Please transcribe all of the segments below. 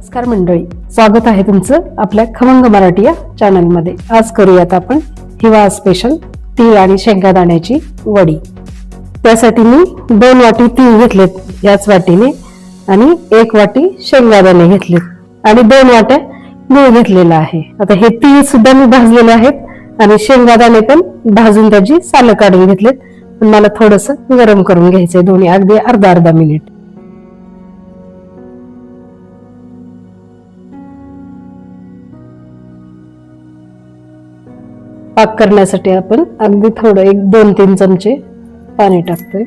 नमस्कार मंडळी, स्वागत आहे तुमचं आपल्या खमंग मराठी या चॅनलमध्ये. आज करूयात आपण हिवाळा स्पेशल तीळ आणि शेंगादाण्याची वडी. त्यासाठी मी 2 वाटी तीळ घेतलेत याच वाटीने आणि 1 वाटी शेंगादाणे घेतलेत आणि 2 वाट्या गूळ घेतलेला आहे. आता हे तीळ सुद्धा मी भाजलेले आहेत आणि शेंगादाणे पण भाजून त्याची सालं काढून घेतलेत. पण मला थोडस गरम करून घ्यायचंय दोन्ही, अगदी अर्धा मिनिट. पाक करण्यासाठी आपण अगदी थोडं 1-2-3 चमचे पाणी टाकतोय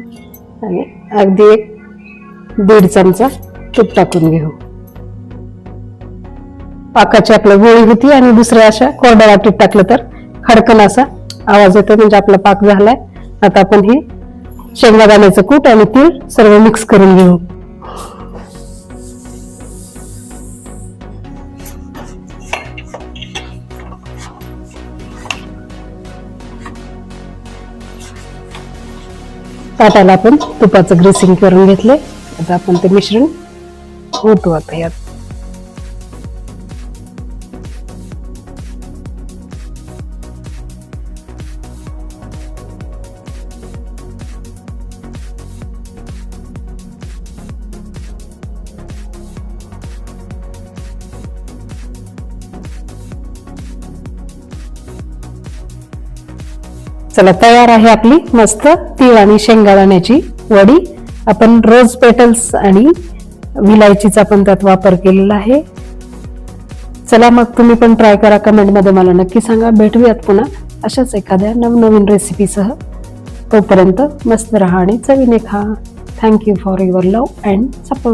आणि अगदी 1-1.5 चमचा तूप टाकून घेऊ. पाकाची आपली गोळी होती आणि दुसऱ्या अशा कोरड्या वाटीत टाकलं तर खडकन असा आवाज येतो, म्हणजे आपला पाक झालाय. आता आपण हे शेंगादाण्याचं कूट आणि तीळ सर्व मिक्स करून घेऊ. ताटाला आपण तुपाचं ग्रेसिंग करून घेतले. आता आपण ते मिश्रण ओतू आता यात. चला, तयार आहे आपली मस्त तीळ आणि शेंगादाण्याची वडी. आपण रोज पेटल्स आणि विलायचीचा पण त्यात वापर केलेला आहे. चला मग तुम्ही पण ट्राय करा, कमेंट मध्ये मला नक्की सांगा. भेटूयात पुन्हा अशाच एखाद्या नवनवीन रेसिपीसह. तोपर्यंत मस्त राहा आणि चवीने खा. Thank you for your love and support.